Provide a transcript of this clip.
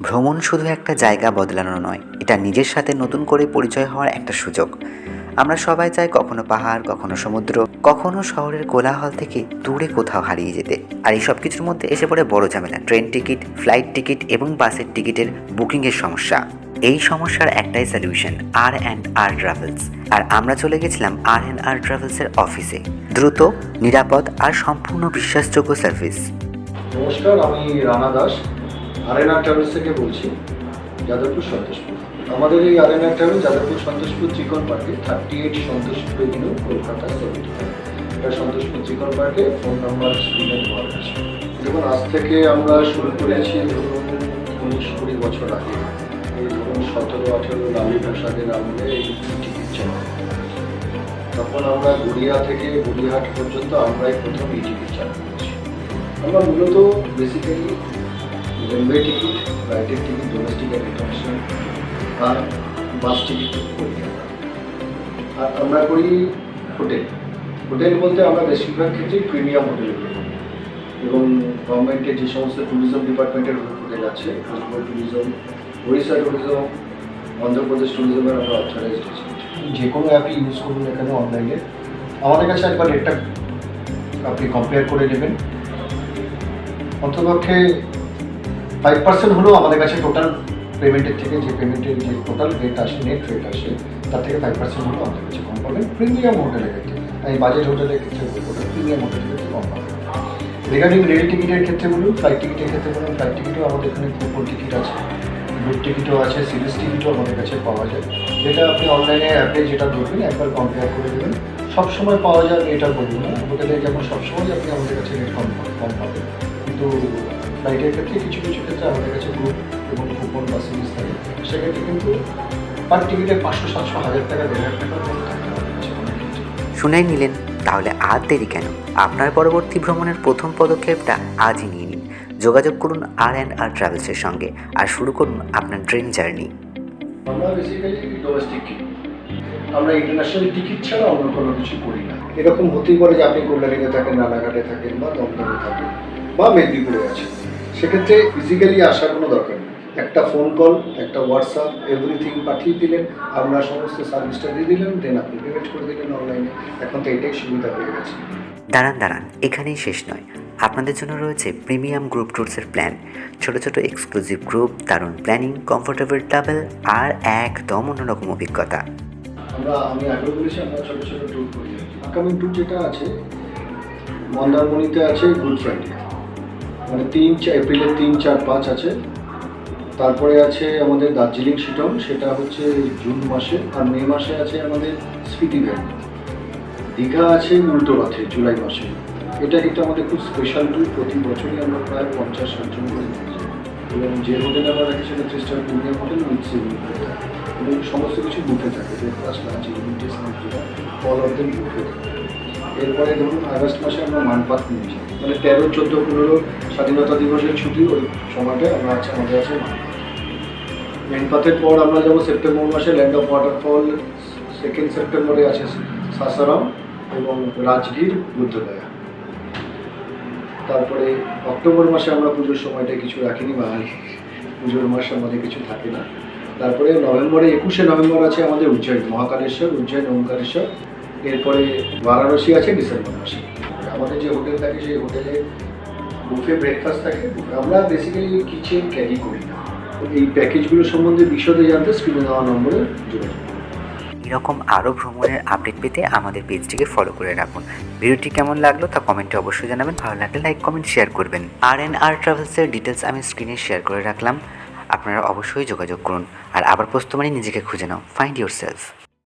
ভ্রমণ শুধু একটা জায়গা বদলানো নয়, এটা নিজের সাথে নতুন করে পরিচয় হওয়ার একটা সুযোগ। আমরা সবাই চাই কখনো পাহাড়, কখনো সমুদ্র, কখনো শহরের কোলাহল থেকে দূরে কোথাও হারিয়ে যেতে। আর এই সব কিছুর মধ্যে এসে পড়ে বড় ঝামেলা, ট্রেন টিকিট, ফ্লাইট টিকিট এবং বাসের টিকিটের বুকিংয়ের সমস্যা। এই সমস্যার একটাই সলিউশন, আর ট্রাভেলস। আর আমরা চলে গেছিলাম আর ট্রাভেলসের অফিসে। দ্রুত, নিরাপদ আর সম্পূর্ণ বিশ্বাসযোগ্য সার্ভিস। নমস্কার, আমি রানা দাস আরএনআর ট্রাভেলস থেকে বলছি, যাদবপুর সন্তোষপুর। আমাদের এই আরএনআর ট্রাভেল যাদবপুর সন্তোষপুর চিকন পার্কে 38 সন্তোষপুর এভিনিউ, কলকাতা 75। এটা সন্তোষপুর চিকন পার্কে। ফোন নাম্বার স্ক্রিনে দেওয়া আছে। দেখুন, আজ থেকে আমরা শুরু করেছি ধরুন 19-20 বছর আগে। এই ধরুন 17-18 লালু প্রসাদের আমলে এই টিকিট চালু। তখন আমরা গড়িয়া থেকে গড়িয়াহাট পর্যন্ত আমরাই প্রথম এই টিকিট চালু করেছি। আমরা মূলত বেসিক্যালি রেলওয়ে টিকিট, ফ্লাইটের টিকিট, ডোমেস্টিক আর ইন্টারন্যাশনাল, আর বাস টিকিট করি আমরা। আর আমরা করি হোটেল। হোটেল বলতে আমরা বেশিরভাগ ক্ষেত্রেই প্রিমিয়াম হোটেল করি, এবং গভর্নমেন্টের যে সমস্ত ট্যুরিজম ডিপার্টমেন্টের হোটেল আছে, বেঙ্গল ট্যুরিজম, উড়িষ্যা ট্যুরিজম, অন্ধ্রপ্রদেশ ট্যুরিজমের আমরা অথরাইজড আছি। যে কোনো অ্যাপই ইউজ করুন এখানে অনলাইনে, আমাদের কাছে একবার রেটটা আপনি কম্পেয়ার করে নেবেন। অন্তপক্ষে 5% হলেও আমাদের কাছে টোটাল পেমেন্টের থেকে, যে পেমেন্টের যে টোটাল রেট আসে, নেট রেট আসে, তার থেকে 5% হলেও আমাদের কাছে কম পাবেন প্রিমিয়াম হোটেলের ক্ষেত্রে। আমি বাজেট হোটেলের ক্ষেত্রে বলবো না, প্রিমিয়াম হোটেলের ক্ষেত্রে কম পাবেন। রিগার্ডিং রেল টিকিটের ক্ষেত্রে বলুন, ফ্লাইট টিকিটের ক্ষেত্রে বলুন, ফ্লাইট টিকিটও আমাদের এখানে কুপন টিকিট আছে, গ্রুপ টিকিটও আছে, সিরিজ টিকিটও আমাদের কাছে পাওয়া যায়। যেটা আপনি অনলাইনে অ্যাপে যেটা দেখবেন একবার কম্পেয়ার করে দেবেন। সবসময় পাওয়া যায় এটা বলবো না, হোটেলে যেমন সবসময় আপনি আমাদের কাছে রেট কম পাবেন, কিন্তু ফ্লাইটের ক্ষেত্রে কিছু কিছু ক্ষেত্রে আমাদের কাছে গ্রুপ এবং কুপন বা সিরিজ থাকে, সেক্ষেত্রে কিন্তু পার টিকিটে 500, 700, 1000 টাকা, 1,500 টাকা কম থাকে আমাদের কাছে। শুনেই নিলেন, তাহলে আর দেরি কেন? আপনার পরবর্তী ভ্রমণের প্রথম পদক্ষেপটা আজই নিয়ে নিন। যোগাযোগ করুন আর ট্রাভেলসের সঙ্গে আর শুরু করুন আপনার ড্রিম জার্নি। আমরা বেসিক্যালি ডোমেস্টিক টিকিট, আমরা ইন্টারন্যাশনাল টিকিট ছাড়া অন্য কোনো কিছু করি না। এরকম হতেই পারে যে আপনি কল্যাণীতে থাকেন, রানাঘাটে থাকেন, বা দমদমে থাকেন, বা মেদিনীপুরে আছেন, সেক্ষেত্রে ফিজিক্যালি আসার কোনো দরকার নেই। একটা ফোন কল, একটা হোয়াটসঅ্যাপ, এভরিথিং পাঠিয়ে দিলেন, আমরা সমস্ত সার্ভিসটা দিয়ে দিলেন, দেন আপনি পেমেন্ট করে দিলেন অনলাইনে। এখন তো এটাই সুবিধা হয়ে গেছে। দাঁড়ান, এখানেই শেষ নয়। আপনাদের জন্য রয়েছে প্রিমিয়াম গ্রুপ ট্যুরসের প্ল্যান, ছোট ছোট এক্সক্লুসিভ গ্রুপ, দারুণ প্ল্যানিং, কমফোর্টেবল ট্রাভেল আর একদম অন্যরকম অভিজ্ঞতা। আমি আগেও বলেছি, আমরা ছোটো ছোটো ট্যুর করি। আপকামিং ট্যুর যেটা আছে, মন্দারমণিতে আছে গুড ফ্রাইডে, মানে এপ্রিলের 3, 4, 5 আছে। তারপরে আছে আমাদের দার্জিলিং শিটং, সেটা হচ্ছে জুন মাসে। আর মে মাসে আছে আমাদের স্পিতি ভ্যালি। দীঘা আছে উল্টো রথে জুলাই মাসে। এটা কিন্তু আমাদের খুব স্পেশাল ট্যুর। প্রতি বছরই আমরা প্রায় 50-60 জন করে নিয়ে যাই, এবং যে হোটেলে আমরা রাখি সেটা 3 star premium hotel, with swimming pool থাকে, এবং সমস্ত কিছু বুফে থাকে, ব্রেকফাস্ট, লাঞ্চ, ইভিনিং স্ন্যাক, যেটা অল অফ দেম বুফে থাকে। এরপরে ধরুন আগস্ট মাসে আমরা মানপাত নিয়ে যাই, মানে 13, 14, 15 স্বাধীনতা দিবসের ছুটি, ওই সময়টায় আমরা আমাদের আছে মানপাতের পর আমরা যাবো সেপ্টেম্বর মাসে ল্যান্ড অফ ওয়াটারফল। 2 সেপ্টেম্বরে আছে সাসারাম এবং রাজগীর, বুদ্ধগয়া। তারপরে অক্টোবর মাসে আমরা পুজোর সময়টা কিছু রাখিনি, বাঙালি পুজোর মাসে আমাদের কিছু থাকে না। তারপরে নভেম্বরে 21শে নভেম্বর আছে আমাদের উজ্জয়ন, মহাকালেশ্বর, উজ্জয়ন, ওমকারেশ্বর। এরপরে বারাণসী আছে ডিসেম্বর মাসে। আমাদের যে হোটেল থাকে সেই হোটেলে বুফে ব্রেকফাস্ট থাকে। আমরা বেসিক্যালি কিচেন ক্যারি করি না। এই প্যাকেজগুলো সম্বন্ধে বিশদে জানতে স্ক্রিনে দেওয়া নম্বরে যোগাযোগ করুন। এরকম আরও ভ্রমণের আপডেট পেতে আমাদের পেজটিকে ফলো করে রাখুন। ভিডিওটি কেমন লাগলো তা কমেন্টে অবশ্যই জানাবেন। ভালো লাগলে লাইক, কমেন্ট, শেয়ার করবেন। আর ট্রাভেলসের ডিটেলস আমি স্ক্রিনে শেয়ার করে রাখলাম, আপনারা অবশ্যই যোগাযোগ করুন। আর আবার প্রস্তুত নিজেকে খুঁজে নাও, ফাইন্ড ইউর সেলফ।